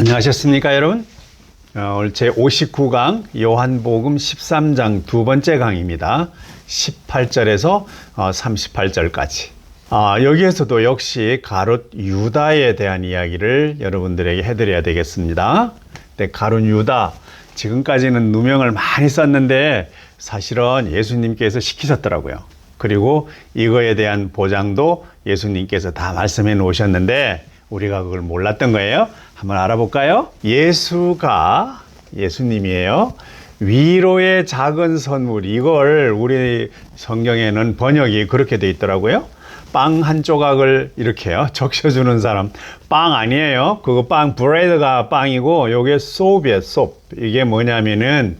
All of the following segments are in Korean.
안녕하셨습니까, 여러분? 오늘 제 59강 요한복음 13장 두 번째 강의입니다. 18절에서 38절까지. 여기에서도 역시 가룟 유다에 대한 이야기를 여러분들에게 해드려야 되겠습니다. 근데 가룟 유다, 지금까지는 누명을 많이 썼는데 사실은 예수님께서 시키셨더라고요. 그리고 이거에 대한 보장도 예수님께서 다 말씀해 놓으셨는데 우리가 그걸 몰랐던 거예요. 한번 알아볼까요? 예수님이에요. 위로의 작은 선물, 이걸 우리 성경에는 번역이 그렇게 돼 있더라고요. 빵 한 조각을 이렇게요 적셔주는 사람. 빵 아니에요. 그거 빵, 브레드가 빵이고 요게 소비에 솝. 이게 뭐냐면은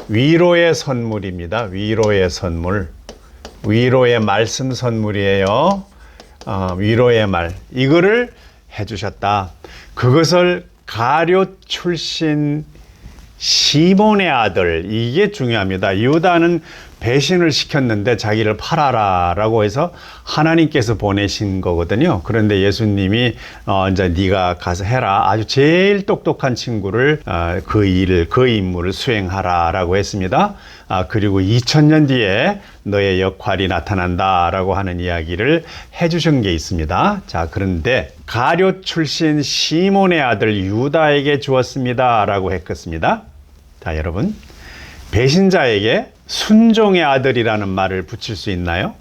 위로의 선물입니다. 위로의 선물. 위로의 말씀 선물이에요. 위로의 말. 이거를 해주셨다. 그것을 가룟 출신 시몬의 아들, 이게 중요합니다. 유다는 배신을 시켰는데 자기를 팔아라 라고 해서 하나님께서 보내신 거거든요. 그런데 예수님이 이제 네가 가서 해라. 아주 제일 똑똑한 친구를 그 임무를 수행하라 라고 했습니다. 그리고 2000년 뒤에 너의 역할이 나타난다 라고 하는 이야기를 해주신 게 있습니다. 자, 그런데 가룟 출신 시몬의 아들 유다에게 주었습니다 라고 했겠습니다. 자, 여러분, 배신자에게 순종의 아들이라는 말을 붙일 수 있나요?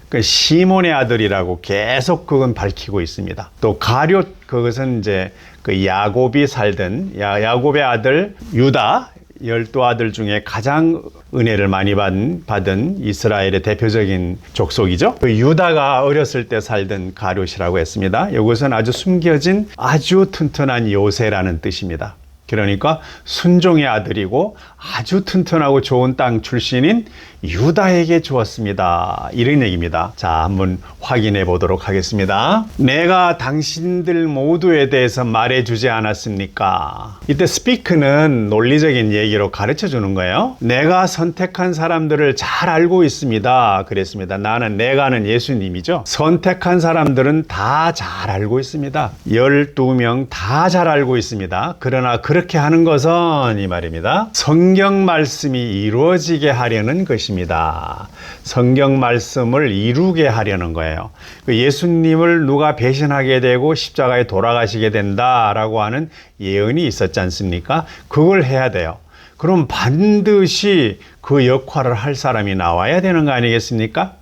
그 시몬의 아들이라고 계속 그건 밝히고 있습니다. 또 가룟, 그것은 이제 그 야곱이 살던 야곱의 아들 유다, 12아들 중에 가장 은혜를 많이 받은 이스라엘의 대표적인 족속이죠. 그 유다가 어렸을 때 살던 가룟이라고 했습니다. 이것은 아주 숨겨진 아주 튼튼한 요새라는 뜻입니다. 그러니까 순종의 아들이고 아주 튼튼하고 좋은 땅 출신인 유다에게 주었습니다. 이런 얘기입니다. 자, 한번 확인해 보도록 하겠습니다. 내가 당신들 모두에 대해서 말해주지 않았습니까? 이때 speak는 논리적인 얘기로 가르쳐 주는 거예요. 내가 선택한 사람들을 잘 알고 있습니다. 그랬습니다. 내가는 예수님이죠. 선택한 사람들은 다 잘 알고 있습니다. 12명 다 잘 알고 있습니다. 그러나 그렇게 하는 것은 이 말입니다. 성경 말씀이 이루어지게 하려는 것입니다. 성경 말씀을 이루게 하려는 거예요. 예수님을 누가 배신하게 되고 십자가에 돌아가시게 된다라고 하는 예언이 있었지 않습니까? 그걸 해야 돼요. 그럼 반드시 그 역할을 할 사람이 나와야 되는 거 아니겠습니까?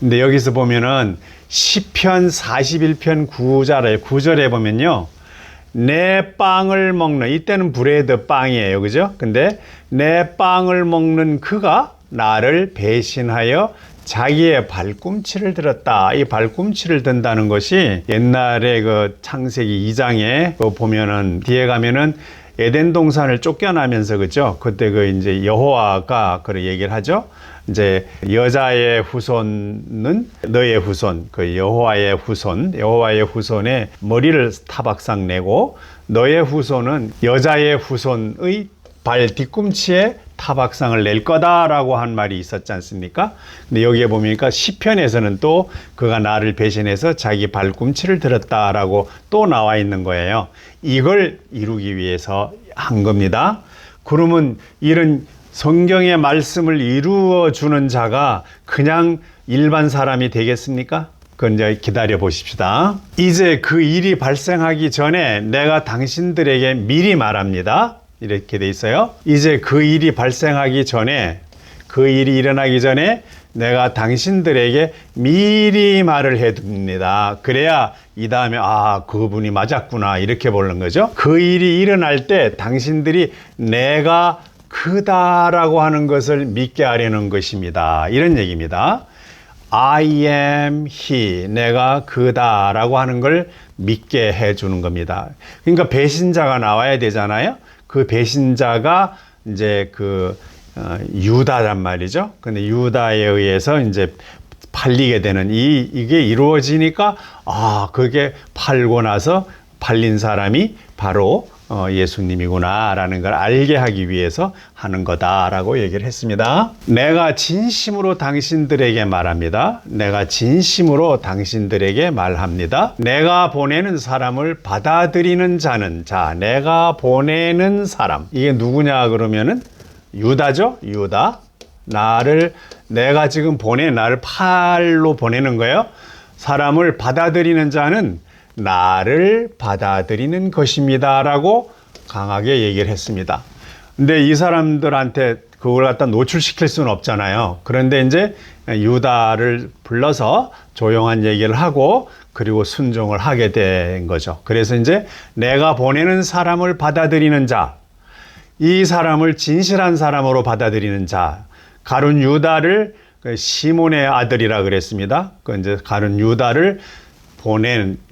근데 여기서 보면은 시편 41편 9절에 보면요. 내 빵을 먹는, 이때는 브레드 빵이에요. 그죠? 근데 내 빵을 먹는 그가 나를 배신하여 자기의 발꿈치를 들었다. 이 발꿈치를 든다는 것이 옛날에 그 창세기 2장에 보면은 뒤에 가면은 에덴 동산을 쫓겨나면서, 그죠? 그때 이제 여호와가 그런 얘기를 하죠. 이제 여자의 후손은 너의 후손, 여호와의 후손의 머리를 타박상 내고 너의 후손은 여자의 후손의 발 뒤꿈치에 타박상을 낼 거다라고 한 말이 있었지 않습니까? 근데 여기에 보니까 시편에서는 또 그가 나를 배신해서 자기 발꿈치를 들었다라고 또 나와 있는 거예요. 이걸 이루기 위해서 한 겁니다. 그러면 이런 성경의 말씀을 이루어 주는 자가 그냥 일반 사람이 되겠습니까? 그건 이제 기다려 보십시다. 이제 그 일이 발생하기 전에 내가 당신들에게 미리 말합니다. 이렇게 돼 있어요. 이제 그 일이 발생하기 전에, 그 일이 일어나기 전에 내가 당신들에게 미리 말을 해둡니다. 그래야 이 다음에 그분이 맞았구나 이렇게 보는 거죠. 그 일이 일어날 때 당신들이 내가 그다라고 하는 것을 믿게 하려는 것입니다. 이런 얘기입니다. I am he, 내가 그다라고 하는 걸 믿게 해주는 겁니다. 그러니까 배신자가 나와야 되잖아요. 그 배신자가 이제 유다란 말이죠. 근데 유다에 의해서 이제 팔리게 되는 이게 이루어지니까 그게 팔고 나서 팔린 사람이 바로 예수님이구나라는 걸 알게 하기 위해서 하는 거다라고 얘기를 했습니다. 내가 진심으로 당신들에게 말합니다. 내가 진심으로 당신들에게 말합니다. 내가 보내는 사람을 받아들이는 자는 내가 보내는 사람. 이게 누구냐 그러면은 유다죠. 유다. 내가 지금 나를 팔로 보내는 거예요. 사람을 받아들이는 자는 나를 받아들이는 것입니다 라고 강하게 얘기를 했습니다. 근데 이 사람들한테 그걸 갖다 노출시킬 수는 없잖아요. 그런데 이제 유다를 불러서 조용한 얘기를 하고 그리고 순종을 하게 된 거죠. 그래서 이제 내가 보내는 사람을 받아들이는 자, 이 사람을 진실한 사람으로 받아들이는 자, 가룟 유다를 시몬의 아들이라 그랬습니다. 그 이제 가룟 유다를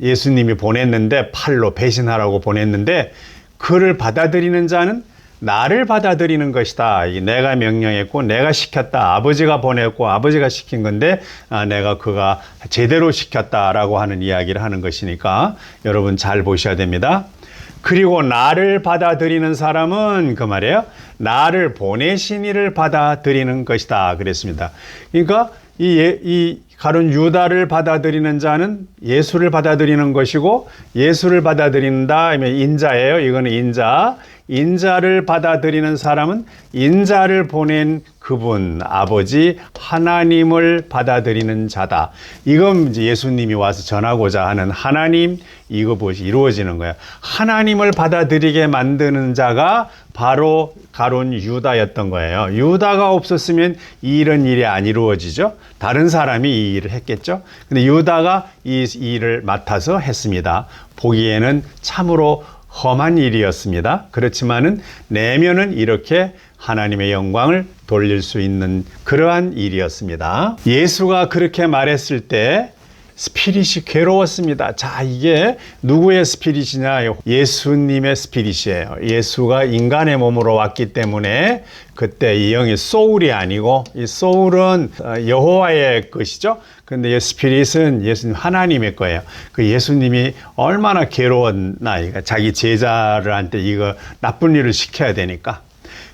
예수님이 보냈는데 팔로 배신하라고 보냈는데 그를 받아들이는 자는 나를 받아들이는 것이다. 내가 명령했고 내가 시켰다. 아버지가 보냈고 아버지가 시킨 건데 그가 제대로 시켰다라고 하는 이야기를 하는 것이니까 여러분 잘 보셔야 됩니다. 그리고 나를 받아들이는 사람은 그 말이에요. 나를 보내신 이를 받아들이는 것이다. 그랬습니다. 그러니까 이 가룟 유다를 받아들이는 자는 예수를 받아들이는 것이고 예수를 받아들인다 하면 인자예요. 이거는 인자를 받아들이는 사람은 인자를 보낸 그분 아버지 하나님을 받아들이는 자다. 이건 이제 예수님이 와서 전하고자 하는 하나님 이것이 이루어지는 거예요. 하나님을 받아들이게 만드는 자가 바로 가룟 유다였던 거예요. 유다가 없었으면 이런 일이 안 이루어지죠. 다른 사람이 이 일을 했겠죠. 근데 유다가 이 일을 맡아서 했습니다. 보기에는 참으로 험한 일이었습니다. 그렇지만은 내면은 이렇게 하나님의 영광을 돌릴 수 있는 그러한 일이었습니다. 예수가 그렇게 말했을 때 스피릿이 괴로웠습니다. 이게 누구의 스피릿이냐? 예수님의 스피릿이에요. 예수가 인간의 몸으로 왔기 때문에 그때 이 영이 소울이 아니고 이 소울은 여호와의 것이죠. 근데 이 스피릿은 예수님 하나님의 거예요. 그 예수님이 얼마나 괴로웠나? 자기 제자들한테 이거 나쁜 일을 시켜야 되니까.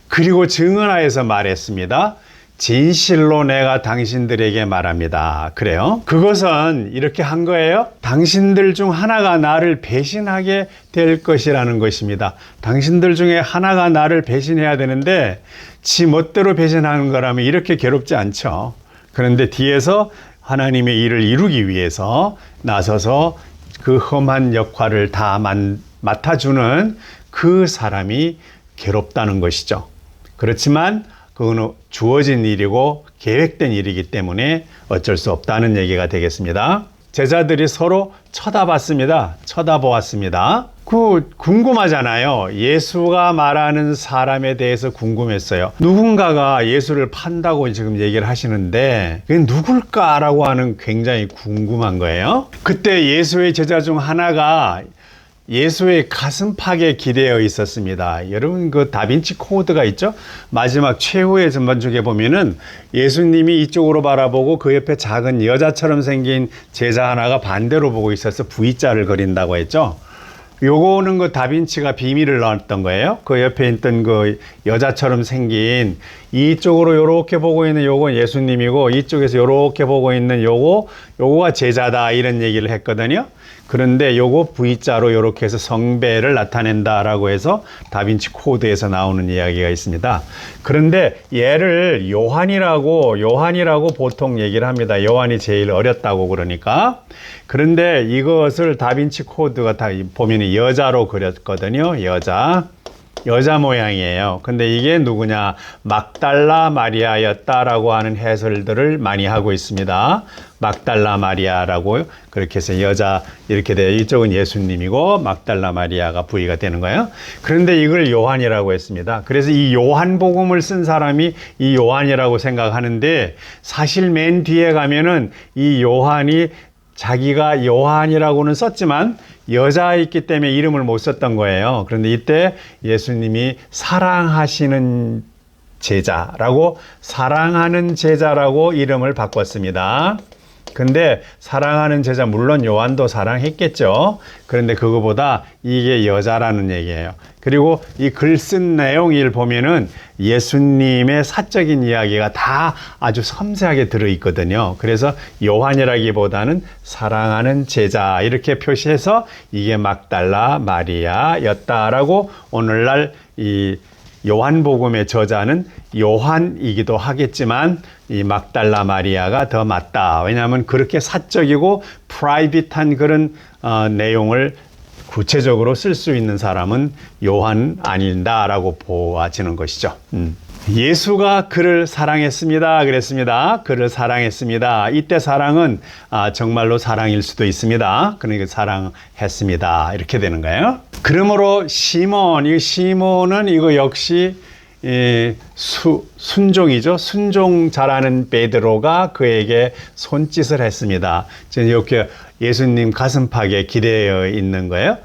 그리고 증언하여서 말했습니다. 진실로 내가 당신들에게 말합니다. 그래요. 그것은 이렇게 한 거예요. 당신들 중 하나가 나를 배신하게 될 것이라는 것입니다. 당신들 중에 하나가 나를 배신해야 되는데 지 멋대로 배신하는 거라면 이렇게 괴롭지 않죠. 그런데 뒤에서 하나님의 일을 이루기 위해서 나서서 그 험한 역할을 다 맡아주는 그 사람이 괴롭다는 것이죠. 그렇지만 그거는 주어진 일이고 계획된 일이기 때문에 어쩔 수 없다는 얘기가 되겠습니다. 제자들이 서로 쳐다보았습니다. 궁금하잖아요. 예수가 말하는 사람에 대해서 궁금했어요. 누군가가 예수를 판다고 지금 얘기를 하시는데 그게 누굴까라고 하는 굉장히 궁금한 거예요. 그때 예수의 제자 중 하나가 예수의 가슴팍에 기대어 있었습니다. 여러분 그 다빈치 코드가 있죠? 마지막 최후의 전반쪽에 보면은 예수님이 이쪽으로 바라보고 그 옆에 작은 여자처럼 생긴 제자 하나가 반대로 보고 있어서 V자를 그린다고 했죠. 요거는 그 다빈치가 비밀을 넣었던 거예요. 그 옆에 있던 그 여자처럼 생긴 이쪽으로 요렇게 보고 있는 요건 예수님이고 이쪽에서 요렇게 보고 있는 요거가 제자다 이런 얘기를 했거든요. 그런데 요거 V자로 요렇게 해서 성배를 나타낸다라고 해서 다빈치 코드에서 나오는 이야기가 있습니다. 그런데 얘를 요한이라고 보통 얘기를 합니다. 요한이 제일 어렸다고 그러니까. 그런데 이것을 다빈치 코드가 다 보면 여자로 그렸거든요. 여자 모양이에요. 근데 이게 누구냐? 막달라 마리아였다라고 하는 해설들을 많이 하고 있습니다. 막달라 마리아라고 그렇게 해서 여자 이렇게 돼요. 이쪽은 예수님이고 막달라 마리아가 부위가 되는 거예요. 그런데 이걸 요한이라고 했습니다. 그래서 이 요한복음을 쓴 사람이 이 요한이라고 생각하는데 사실 맨 뒤에 가면은 이 요한이 자기가 요한이라고는 썼지만 여자였기 때문에 이름을 못 썼던 거예요. 그런데 이때 예수님이 사랑하는 제자라고 이름을 바꿨습니다. 근데 사랑하는 제자, 물론 요한도 사랑했겠죠. 그런데 그거보다 이게 여자라는 얘기예요. 그리고 이 글 쓴 내용을 보면은 예수님의 사적인 이야기가 다 아주 섬세하게 들어있거든요. 그래서 요한이라기보다는 사랑하는 제자 이렇게 표시해서 이게 막달라 마리아였다라고 오늘날 이 요한복음의 저자는 요한이기도 하겠지만 이 막달라 마리아가 더 맞다. 왜냐하면 그렇게 사적이고 프라이빗한 그런 내용을 구체적으로 쓸 수 있는 사람은 요한 아닌다라고 보아지는 것이죠. 예수가 그를 사랑했습니다. 그랬습니다. 그를 사랑했습니다. 이때 사랑은 정말로 사랑일 수도 있습니다. 그러니까 사랑했습니다. 이렇게 되는 거예요. 그러므로 시몬은 이거 역시 순종이죠. 순종 잘하는 베드로가 그에게 손짓을 했습니다. 지금 이렇게 예수님 가슴팍에 기대어 있는 거예요.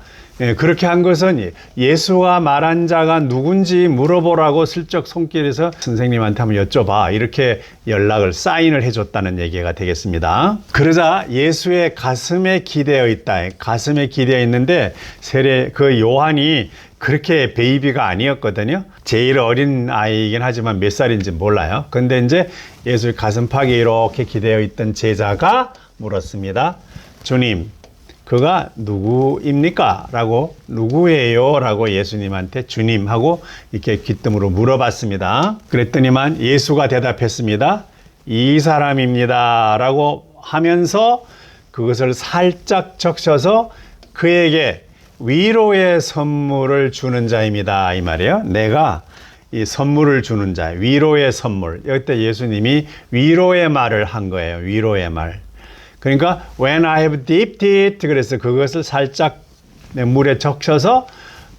그렇게 한 것은 예수가 말한 자가 누군지 물어보라고 슬쩍 손길에서 선생님한테 한번 여쭤봐. 이렇게 사인을 해줬다는 얘기가 되겠습니다. 그러자 예수의 가슴에 기대어 있다. 가슴에 기대어 있는데 그 요한이 그렇게 베이비가 아니었거든요. 제일 어린 아이이긴 하지만 몇 살인지 몰라요. 근데 이제 예수의 가슴팍에 이렇게 기대어 있던 제자가 물었습니다. 주님, 그가 누구입니까? 라고, 누구예요? 라고 예수님한테 주님하고 이렇게 귀뜸으로 물어봤습니다. 그랬더니만 예수가 대답했습니다. 이 사람입니다. 라고 하면서 그것을 살짝 적셔서 그에게 위로의 선물을 주는 자입니다. 이 말이에요. 내가 이 선물을 주는 자, 위로의 선물. 이때 예수님이 위로의 말을 한 거예요. 위로의 말. 그러니까 when I have dipped it, 그래서 그것을 살짝 물에 적셔서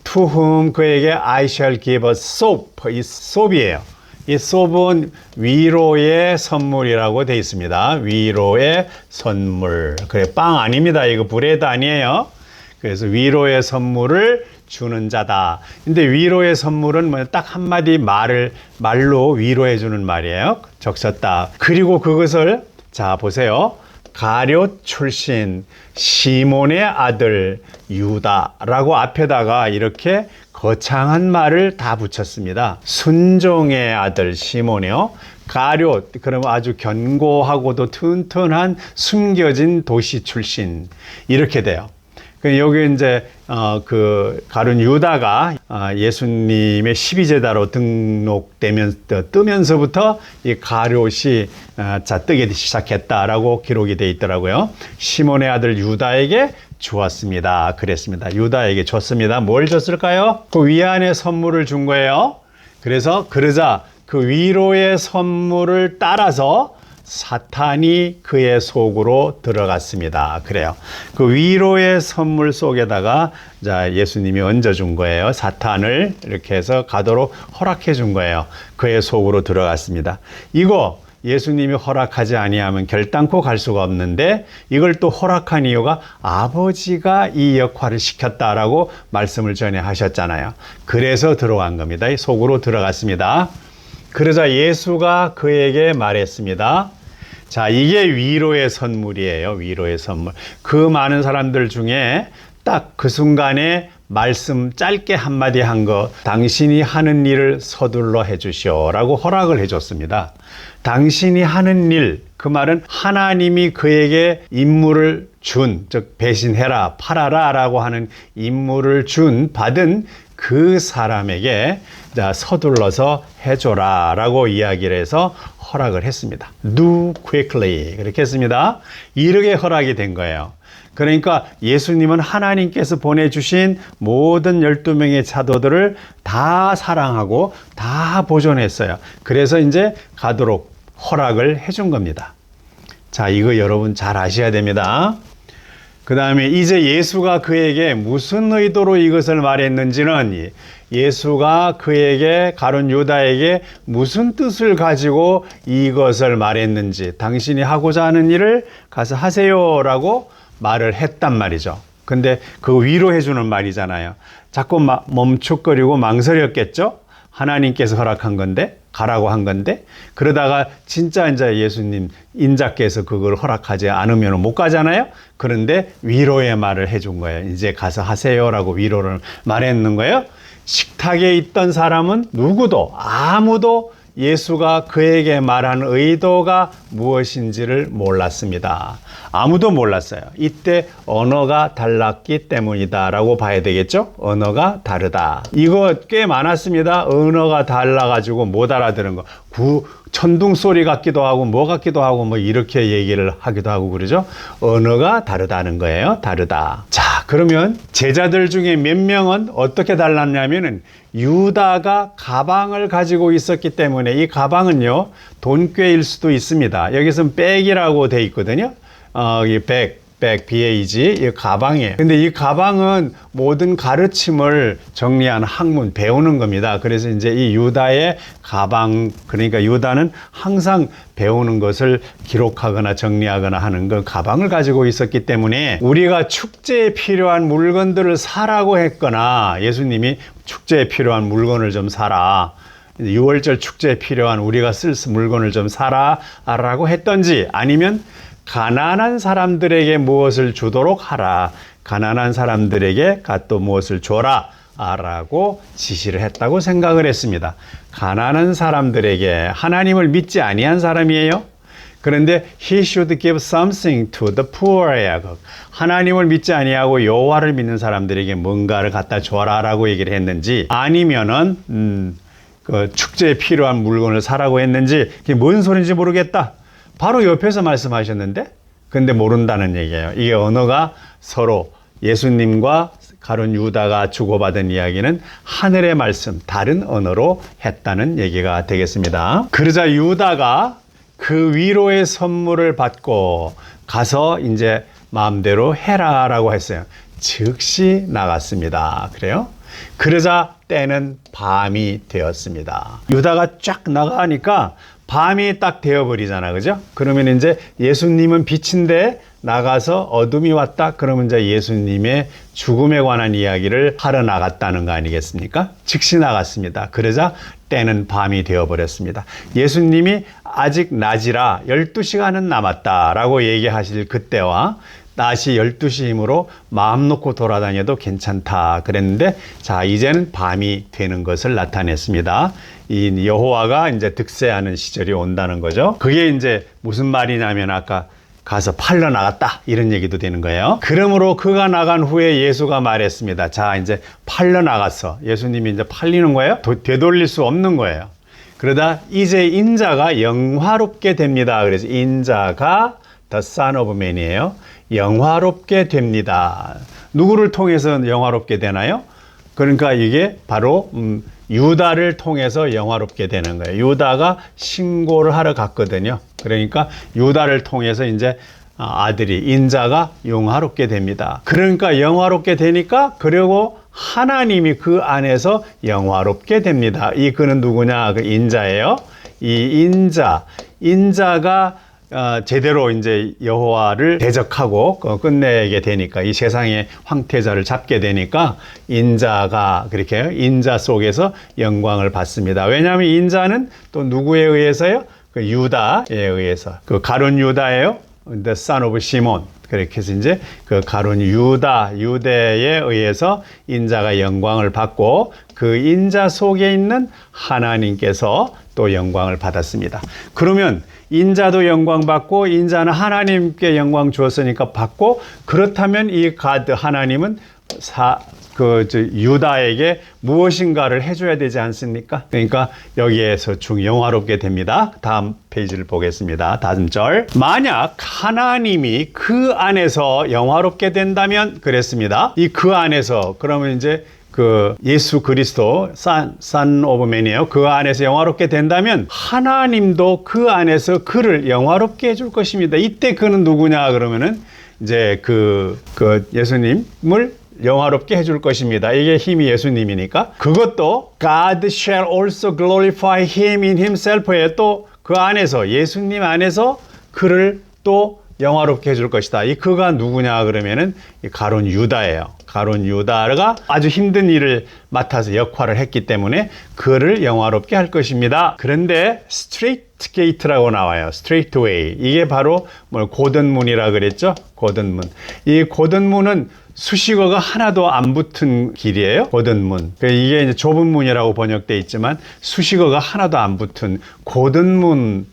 to whom, 그에게 I shall give a soap. 이 soap이에요. 이 soap은 위로의 선물이라고 되어 있습니다. 위로의 선물. 그래, 빵 아닙니다. 이거 브레드 아니에요. 그래서 위로의 선물을 주는 자다. 근데 위로의 선물은 뭐 딱 한마디 말로 위로해 주는 말이에요. 적셨다. 그리고 그것을, 자, 보세요. 가룟 출신 시몬의 아들 유다라고 앞에다가 이렇게 거창한 말을 다 붙였습니다. 순종의 아들 시몬이요. 가룟, 그러면 아주 견고하고도 튼튼한 숨겨진 도시 출신. 이렇게 돼요. 여기 이제 그 가룟 유다가 예수님의 12제자로 뜨면서부터 이 가룟이 뜨기 시작했다라고 기록이 되어 있더라고요. 시몬의 아들 유다에게 주었습니다. 그랬습니다. 유다에게 줬습니다. 뭘 줬을까요? 그 위안의 선물을 준 거예요. 그러자 그 위로의 선물을 따라서 사탄이 그의 속으로 들어갔습니다. 그래요. 그 위로의 선물 속에다가 예수님이 얹어준 거예요. 사탄을 이렇게 해서 가도록 허락해 준 거예요. 그의 속으로 들어갔습니다. 이거 예수님이 허락하지 아니하면 결단코 갈 수가 없는데 이걸 또 허락한 이유가 아버지가 이 역할을 시켰다라고 말씀을 전에 하셨잖아요. 그래서 들어간 겁니다. 속으로 들어갔습니다. 그러자 예수가 그에게 말했습니다. 자, 이게 위로의 선물이에요. 위로의 선물. 그 많은 사람들 중에 딱 그 순간에 말씀 짧게 한마디 한 거, 당신이 하는 일을 서둘러 해주시오 라고 허락을 해줬습니다. 당신이 하는 일, 그 말은 하나님이 그에게 임무를 준, 즉 배신해라, 팔아라 라고 하는 임무를 받은 그 사람에게 서둘러서 해줘라 라고 이야기를 해서 허락을 했습니다. Do quickly 그렇게 했습니다. 이렇게 허락이 된 거예요. 그러니까 예수님은 하나님께서 보내주신 모든 12명의 사도들을 다 사랑하고 다 보존했어요. 그래서 이제 가도록 허락을 해준 겁니다. 자, 이거 여러분 잘 아셔야 됩니다. 그 다음에 이제 예수가 그에게 무슨 의도로 이것을 말했는지는 예수가 그에게 가룟 유다에게 무슨 뜻을 가지고 이것을 말했는지 당신이 하고자 하는 일을 가서 하세요 라고 말을 했단 말이죠. 근데 그 위로해 주는 말이잖아요. 자꾸 멈칫거리고 망설였겠죠? 하나님께서 허락한 건데, 가라고 한 건데, 그러다가 진짜 이제 예수님 인자께서 그걸 허락하지 않으면 못 가잖아요. 그런데 위로의 말을 해준 거예요. 이제 가서 하세요라고 위로를 말했는 거예요. 식탁에 있던 사람은 누구도, 아무도 예수가 그에게 말한 의도가 무엇인지를 몰랐습니다. 아무도 몰랐어요. 이때 언어가 달랐기 때문이다 라고 봐야 되겠죠? 언어가 다르다. 이거 꽤 많았습니다. 언어가 달라가지고 못 알아들은 거. 천둥 소리 같기도 하고 뭐 같기도 하고 뭐 이렇게 얘기를 하기도 하고 그러죠. 언어가 다르다는 거예요. 다르다. 자, 그러면 제자들 중에 몇 명은 어떻게 달랐냐면은 유다가 가방을 가지고 있었기 때문에 이 가방은요 돈꾀일 수도 있습니다. 여기서는 백이라고 돼 있거든요. 이 BAG, 이 가방이에요. 근데 이 가방은 모든 가르침을 정리한 학문, 배우는 겁니다. 그래서 이제 이 유다의 가방, 그러니까 유다는 항상 배우는 것을 기록하거나 정리하거나 하는 그 가방을 가지고 있었기 때문에 우리가 축제에 필요한 물건들을 사라고 했거나 예수님이 축제에 필요한 물건을 좀 사라. 6월절 축제에 필요한 우리가 쓸 물건을 좀 사라 라고 했던지 아니면 가난한 사람들에게 무엇을 주도록 하라. 가난한 사람들에게 또 무엇을 줘라. 라고 지시를 했다고 생각을 했습니다. 가난한 사람들에게 하나님을 믿지 아니한 사람이에요. 그런데 he should give something to the poor예요. 하나님을 믿지 아니하고 여호와를 믿는 사람들에게 뭔가를 갖다 줘라라고 얘기를 했는지 아니면은 그 축제에 필요한 물건을 사라고 했는지 그게 뭔 소리인지 모르겠다. 바로 옆에서 말씀하셨는데 근데 모른다는 얘기예요. 이게 언어가 서로 예수님과 가룟 유다가 주고받은 이야기는 하늘의 말씀, 다른 언어로 했다는 얘기가 되겠습니다. 그러자 유다가 그 위로의 선물을 받고 가서 이제 마음대로 해라라고 했어요. 즉시 나갔습니다. 그래요? 그러자 때는 밤이 되었습니다. 유다가 쫙 나가니까 밤이 딱 되어버리잖아. 그죠? 그러면 이제 예수님은 빛인데 나가서 어둠이 왔다. 그러면 이제 예수님의 죽음에 관한 이야기를 하러 나갔다는 거 아니겠습니까? 즉시 나갔습니다. 그러자 때는 밤이 되어버렸습니다. 예수님이 아직 낮이라 12시간은 남았다라고 얘기하실 그때와 낮이 12시이므로 마음 놓고 돌아다녀도 괜찮다 그랬는데 자 이제는 밤이 되는 것을 나타냈습니다. 이 여호와가 이제 득세하는 시절이 온다는 거죠. 그게 이제 무슨 말이냐면 아까 가서 팔러 나갔다 이런 얘기도 되는 거예요. 그러므로 그가 나간 후에 예수가 말했습니다. 자 이제 팔러 나갔어. 예수님이 이제 팔리는 거예요. 되돌릴 수 없는 거예요. 그러다 이제 인자가 영화롭게 됩니다. 그래서 인자가 The Son of Man이에요. 영화롭게 됩니다. 누구를 통해서 영화롭게 되나요? 그러니까 이게 바로 유다를 통해서 영화롭게 되는 거예요. 유다가 신고를 하러 갔거든요. 그러니까 유다를 통해서 이제 아들이 인자가 영화롭게 됩니다. 그러니까 영화롭게 되니까 그리고 하나님이 그 안에서 영화롭게 됩니다. 이 그는 누구냐? 그 인자예요. 이 인자가 제대로 이제 여호와를 대적하고 끝내게 되니까 이 세상의 황태자를 잡게 되니까 인자가 그렇게 인자 속에서 영광을 받습니다. 왜냐하면 인자는 또 누구에 의해서요? 그 유다에 의해서 그 가룟 유다예요. The son of Simon. 그렇게 해서 이제 그 가룟 유대에 의해서 인자가 영광을 받고 그 인자 속에 있는 하나님께서 또 영광을 받았습니다. 그러면 인자도 영광 받고 인자는 하나님께 영광 주었으니까 받고 그렇다면 이 가드 하나님은 유다에게 무엇인가를 해줘야 되지 않습니까? 그러니까 여기에서 영화롭게 됩니다. 다음 페이지를 보겠습니다. 다음 절. 만약 하나님이 그 안에서 영화롭게 된다면 그랬습니다. 이 그 안에서 그러면 이제 그 예수 그리스도 Son of Man이에요. 그 안에서 영화롭게 된다면 하나님도 그 안에서 그를 영화롭게 해줄 것입니다. 이때 그는 누구냐 그러면은 이제 그 예수님을 영화롭게 해줄 것입니다. 이게 힘이 예수님이니까 그것도 God shall also glorify him in himself에 또 그 안에서 예수님 안에서 그를 또 영화롭게 해줄 것이다. 이 그가 누구냐 그러면은 이 가룟 유다예요. 가룟 유다가 아주 힘든 일을 맡아서 역할을 했기 때문에 그를 영화롭게 할 것입니다. 그런데 스트레이트 게이트라고 나와요. 스트레이트 웨이. 이게 바로 고든문이라 그랬죠. 고든문. 이 고든문은 수식어가 하나도 안 붙은 길이에요. 고든문. 이게 이제 좁은 문이라고 번역되어 있지만 수식어가 하나도 안 붙은 고든문으로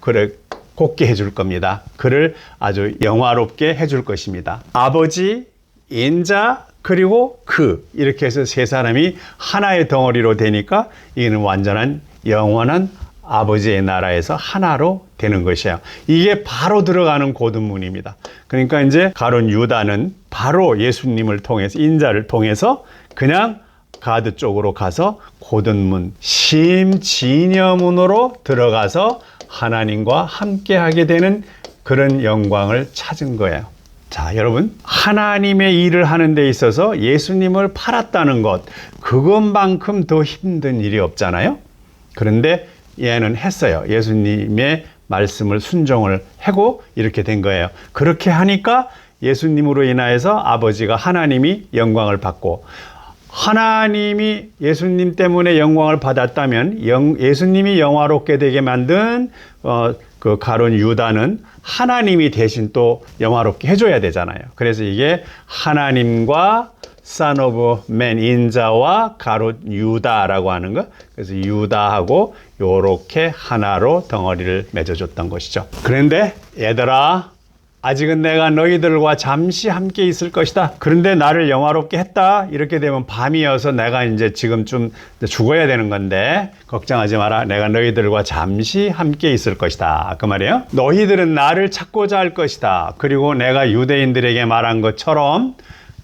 그래 곱게 해줄 겁니다. 그를 아주 영화롭게 해줄 것입니다. 아버지, 인자, 그리고 그 이렇게 해서 세 사람이 하나의 덩어리로 되니까 이는 완전한 영원한 아버지의 나라에서 하나로 되는 것이에요. 이게 바로 들어가는 고든문입니다. 그러니까 이제 가룟 유다는 바로 예수님을 통해서 인자를 통해서 그냥 가드 쪽으로 가서 고든문 심지녀문으로 들어가서 하나님과 함께하게 되는 그런 영광을 찾은 거예요. 자, 여러분, 하나님의 일을 하는 데 있어서 예수님을 팔았다는 것, 그것만큼 더 힘든 일이 없잖아요. 그런데 얘는 했어요. 예수님의 말씀을 순종을 하고 이렇게 된 거예요. 그렇게 하니까 예수님으로 인하여서 아버지가 하나님이 영광을 받고, 하나님이 예수님 때문에 영광을 받았다면 예수님이 영화롭게 되게 만든 그 가룟 유다는 하나님이 대신 또 영화롭게 해줘야 되잖아요. 그래서 이게 하나님과 Son of Man 인자와 가룟 유다라고 하는 거. 그래서 유다하고 요렇게 하나로 덩어리를 맺어줬던 것이죠. 그런데 얘들아, 아직은 내가 너희들과 잠시 함께 있을 것이다. 그런데 나를 영화롭게 했다. 이렇게 되면 밤이어서 내가 이제 지금 좀 죽어야 되는 건데 걱정하지 마라. 내가 너희들과 잠시 함께 있을 것이다. 그 말이에요. 너희들은 나를 찾고자 할 것이다. 그리고 내가 유대인들에게 말한 것처럼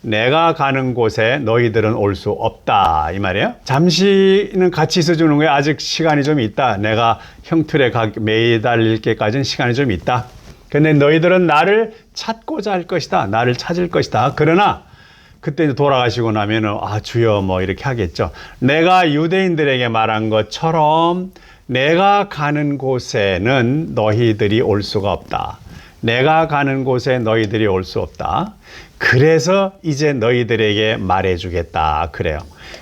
내가 가는 곳에 너희들은 올 수 없다. 이 말이에요. 잠시는 같이 있어주는 거예요. 아직 시간이 좀 있다. 내가 형틀에 매달릴 때까지는 시간이 좀 있다. 근데 너희들은 나를 찾고자 할 것이다. 나를 찾을 것이다. 그러나 그때 돌아가시고 나면은 주여 뭐 이렇게 하겠죠. 내가 유대인들에게 말한 것처럼 내가 가는 곳에는 너희들이 올 수가 없다. 내가 가는 곳에 너희들이 올 수 없다. 그래서 이제 너희들에게 말해주겠다. 그래요.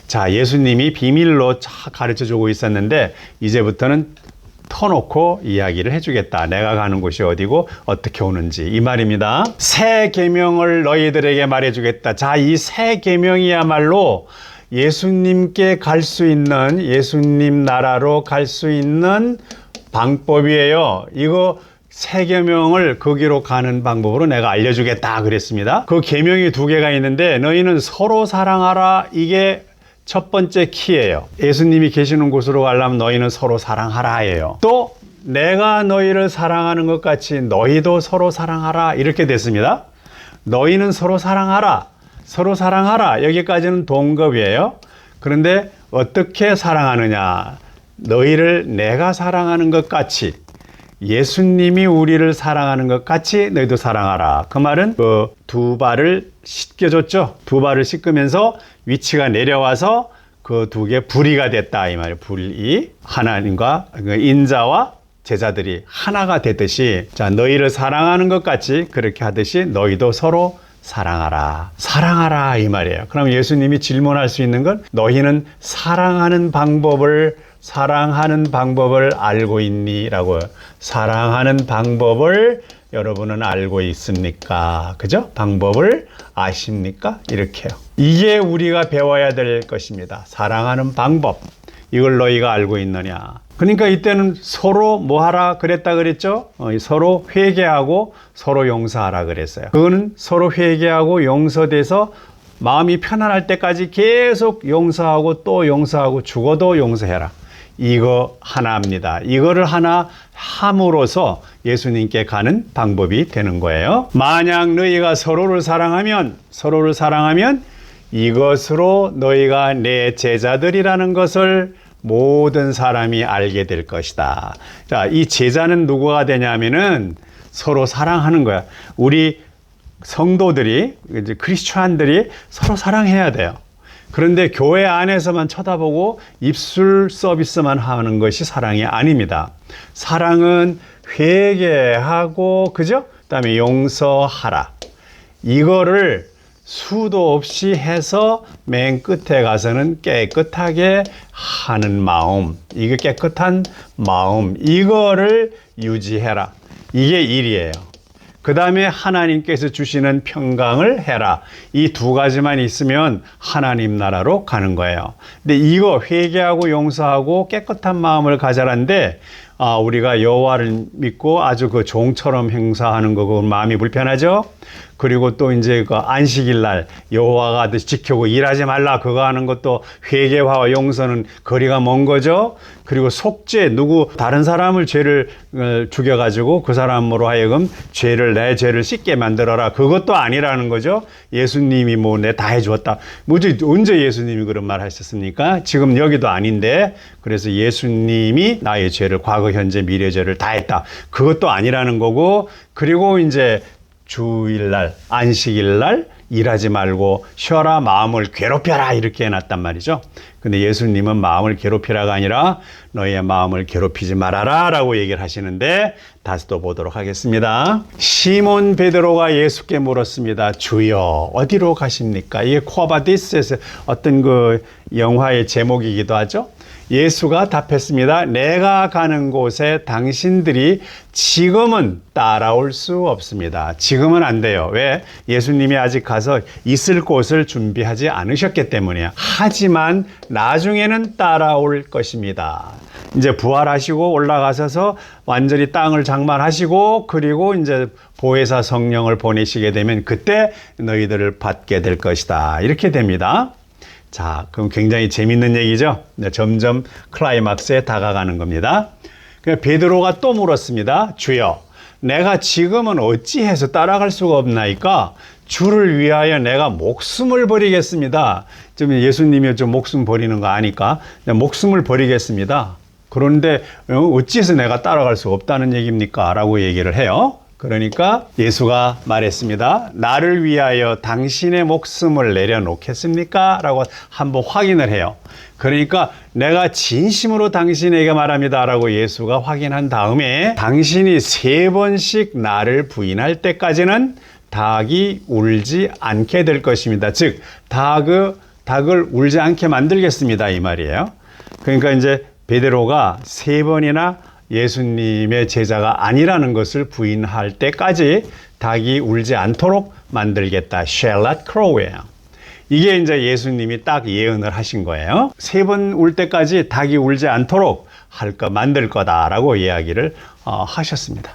자, 예수님이 비밀로 가르쳐주고 있었는데 이제부터는 터놓고 이야기를 해주겠다. 내가 가는 곳이 어디고 어떻게 오는지 이 말입니다. 새 계명을 너희들에게 말해주겠다. 자, 이 새 계명이야말로 예수님께 갈 수 있는, 예수님 나라로 갈 수 있는 방법이에요. 이거 새 계명을 거기로 가는 방법으로 내가 알려주겠다 그랬습니다. 그 계명이 두 개가 있는데 너희는 서로 사랑하라. 이게 첫 번째 키예요. 예수님이 계시는 곳으로 가려면 너희는 서로 사랑하라예요. 또 내가 너희를 사랑하는 것 같이 너희도 서로 사랑하라 이렇게 됐습니다. 너희는 서로 사랑하라. 서로 사랑하라. 여기까지는 동급이에요. 그런데 어떻게 사랑하느냐. 너희를 내가 사랑하는 것 같이 예수님이 우리를 사랑하는 것 같이 너희도 사랑하라. 그 말은 그 두 발을 씻겨줬죠. 두 발을 씻으면서 위치가 내려와서 그 두 개 불이가 됐다. 이 말이에요. 불이 하나님과 인자와 제자들이 하나가 되듯이 자 너희를 사랑하는 것 같이 그렇게 하듯이 너희도 서로 사랑하라. 사랑하라 이 말이에요. 그럼 예수님이 질문할 수 있는 건 너희는 사랑하는 방법을 알고 있니? 라고요. 사랑하는 방법을 여러분은 알고 있습니까? 그죠? 방법을 아십니까? 이렇게요. 이게 우리가 배워야 될 것입니다. 사랑하는 방법. 이걸 너희가 알고 있느냐? 그러니까 이때는 서로 뭐 하라 그랬다 그랬죠? 서로 회개하고 서로 용서하라 그랬어요. 그거는 서로 회개하고 용서돼서 마음이 편안할 때까지 계속 용서하고 또 용서하고 죽어도 용서해라. 이거 하나입니다. 이거를 하나 함으로써 예수님께 가는 방법이 되는 거예요. 만약 너희가 서로를 사랑하면 이것으로 너희가 내 제자들이라는 것을 모든 사람이 알게 될 것이다. 자, 이 제자는 누구가 되냐면은 서로 사랑하는 거야. 우리 성도들이, 이제 크리스찬들이 서로 사랑해야 돼요. 그런데 교회 안에서만 쳐다보고 입술 서비스만 하는 것이 사랑이 아닙니다. 사랑은 회개하고, 그죠? 그다음에 용서하라. 이거를 수도 없이 해서 맨 끝에 가서는 깨끗하게 하는 마음, 이게 깨끗한 마음, 이거를 유지해라. 이게 일이에요. 그 다음에 하나님께서 주시는 평강을 해라. 이 두 가지만 있으면 하나님 나라로 가는 거예요. 근데 이거 회개하고 용서하고 깨끗한 마음을 가져라는데, 우리가 여호와를 믿고 아주 그 종처럼 행사하는 거, 그 마음이 불편하죠? 그리고 또 이제 그 안식일 날 여호와가 지키고 일하지 말라 그거 하는 것도 회개와 용서는 거리가 먼 거죠. 그리고 속죄, 다른 사람을 죄를 죽여가지고 그 사람으로 하여금 내 죄를 씻게 만들어라. 그것도 아니라는 거죠. 예수님이 내 다 해주었다. 언제 예수님이 그런 말 하셨습니까? 지금 여기도 아닌데, 그래서 예수님이 나의 죄를 과거, 현재, 미래 죄를 다 했다. 그것도 아니라는 거고, 그리고 이제 주일날, 안식일날 일하지 말고 쉬어라, 마음을 괴롭혀라 이렇게 해놨단 말이죠. 근데 예수님은 마음을 괴롭히라가 아니라 너희의 마음을 괴롭히지 말아라 라고 얘기를 하시는데, 다시 또 보도록 하겠습니다. 시몬 베드로가 예수께 물었습니다. 주여 어디로 가십니까? 이게 코아바디스에서 어떤 그 영화의 제목이기도 하죠. 예수가 답했습니다. 내가 가는 곳에 당신들이 지금은 따라올 수 없습니다. 지금은 안 돼요. 왜? 예수님이 아직 가서 있을 곳을 준비하지 않으셨기 때문이에요. 하지만 나중에는 따라올 것입니다. 이제 부활하시고 올라가셔서 완전히 땅을 장만하시고, 그리고 이제 보혜사 성령을 보내시게 되면 그때 너희들을 받게 될 것이다. 이렇게 됩니다. 자, 그럼 굉장히 재밌는 얘기죠. 점점 클라이막스에 다가가는 겁니다. 베드로가 또 물었습니다. 주여, 내가 지금은 어찌해서 따라갈 수가 없나이까? 주를 위하여 내가 목숨을 버리겠습니다. 좀 예수님이 좀 목숨 버리는 거 아니까 목숨을 버리겠습니다. 그런데 어찌해서 내가 따라갈 수가 없다는 얘기입니까? 라고 얘기를 해요. 그러니까 예수가 말했습니다. 나를 위하여 당신의 목숨을 내려놓겠습니까? 라고 한번 확인을 해요. 그러니까 내가 진심으로 당신에게 말합니다 라고 예수가 확인한 다음에, 당신이 3번씩 나를 부인할 때까지는 닭이 울지 않게 될 것입니다. 즉 닭을 울지 않게 만들겠습니다 이 말이에요. 그러니까 이제 베드로가 3번이나 예수님의 제자가 아니라는 것을 부인할 때까지 닭이 울지 않도록 만들겠다. Shall not crow예요. 이게 이제 예수님이 딱 예언을 하신 거예요. 3번 울 때까지 닭이 울지 않도록 만들 거다라고 이야기를 하셨습니다.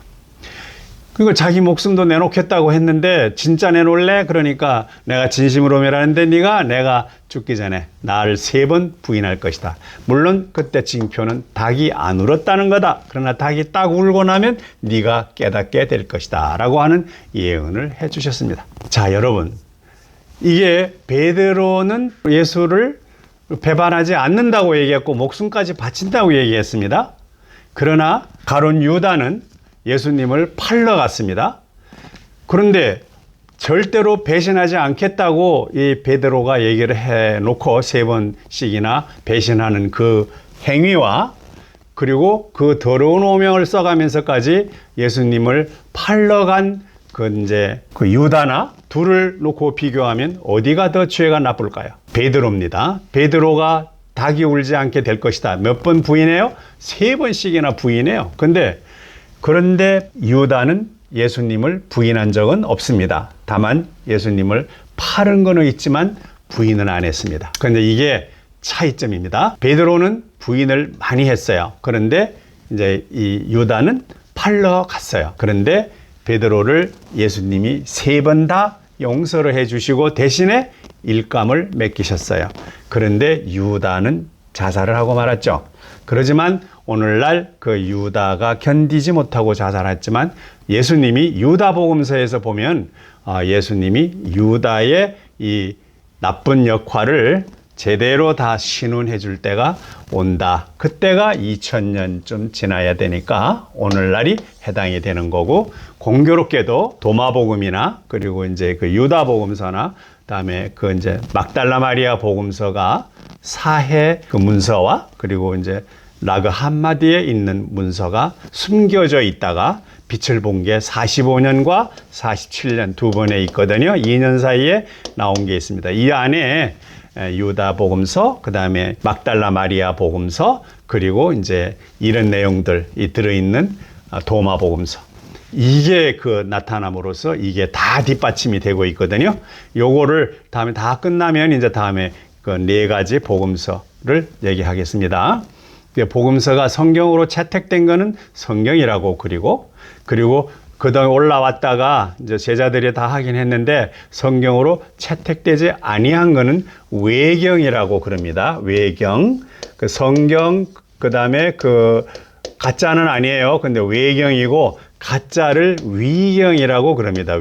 그리고 자기 목숨도 내놓겠다고 했는데, 진짜 내놓을래? 그러니까 내가 진심으로 말하는데 내가 죽기 전에 나를 3번 부인할 것이다. 물론 그때 징표는 닭이 안 울었다는 거다. 그러나 닭이 딱 울고 나면 네가 깨닫게 될 것이다 라고 하는 예언을 해 주셨습니다. 자, 여러분, 이게 베드로는 예수를 배반하지 않는다고 얘기했고 목숨까지 바친다고 얘기했습니다. 그러나 가룟 유다는 예수님을 팔러 갔습니다. 그런데 절대로 배신하지 않겠다고 이 베드로가 얘기를 해놓고 3번씩이나 배신하는 그 행위와, 그리고 그 더러운 오명을 써가면서까지 예수님을 팔러 간 그 유다나 둘을 놓고 비교하면 어디가 더 죄가 나쁠까요? 베드로입니다. 베드로가 닭이 울지 않게 될 것이다. 몇 번 부인해요? 3번씩이나 부인해요. 그런데 유다는 예수님을 부인한 적은 없습니다. 다만 예수님을 팔은 거는 있지만 부인은 안 했습니다. 그런데 이게 차이점입니다. 베드로는 부인을 많이 했어요. 그런데 이제 이 유다는 팔러 갔어요. 그런데 베드로를 예수님이 3번 다 용서를 해주시고 대신에 일감을 맡기셨어요. 그런데 유다는 자살을 하고 말았죠. 그러지만 오늘날 그 유다가 견디지 못하고 자살했지만, 예수님이 유다복음서에서 보면 예수님이 유다의 이 나쁜 역할을 제대로 다 신원해 줄 때가 온다. 그때가 2000년쯤 지나야 되니까 오늘날이 해당이 되는 거고, 공교롭게도 도마복음이나 그리고 이제 그 유다복음서나 그다음에 그 이제 막달라 마리아 복음서가 사해 그 문서와 그리고 이제 라그 한마디에 있는 문서가 숨겨져 있다가 빛을 본 게 45년과 47년 두 번에 있거든요. 2년 사이에 나온 게 있습니다. 이 안에 유다 복음서, 그 다음에 막달라 마리아 복음서, 그리고 이제 이런 내용들이 들어있는 도마 복음서. 이게 그 나타남으로써 이게 다 뒷받침이 되고 있거든요. 요거를 다음에 다 끝나면 이제 다음에 그 네 가지 복음서를 얘기하겠습니다. 복음서가 성경으로 채택된 거는 성경이라고 그리고 그다음에 올라왔다가 이제 제자들이 다 하긴 했는데 성경으로 채택되지 아니한 거는 외경이라고 그럽니다. 외경. 그 성경 그다음에 그 가짜는 아니에요. 근데 외경이고 가짜를 위경이라고 그럽니다.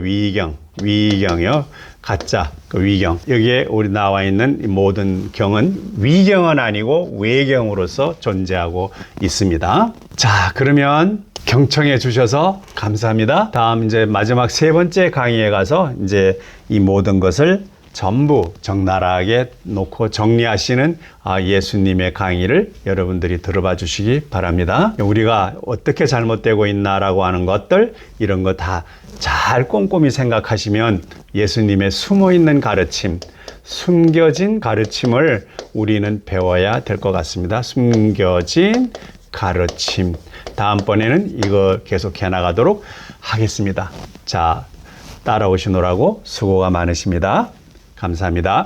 위경이요. 가짜, 그 위경. 여기에 우리 나와 있는 모든 경은 위경은 아니고 외경으로서 존재하고 있습니다. 자, 그러면 경청해 주셔서 감사합니다. 다음 이제 마지막 세 번째 강의에 가서 이제 이 모든 것을 전부 적나라하게 놓고 정리하시는 예수님의 강의를 여러분들이 들어봐 주시기 바랍니다. 우리가 어떻게 잘못되고 있나라고 하는 것들 이런 거 다 잘 꼼꼼히 생각하시면 예수님의 숨어있는 가르침, 숨겨진 가르침을 우리는 배워야 될 것 같습니다. 숨겨진 가르침. 다음번에는 이거 계속해 나가도록 하겠습니다. 자, 따라오시느라고 수고가 많으십니다. 감사합니다.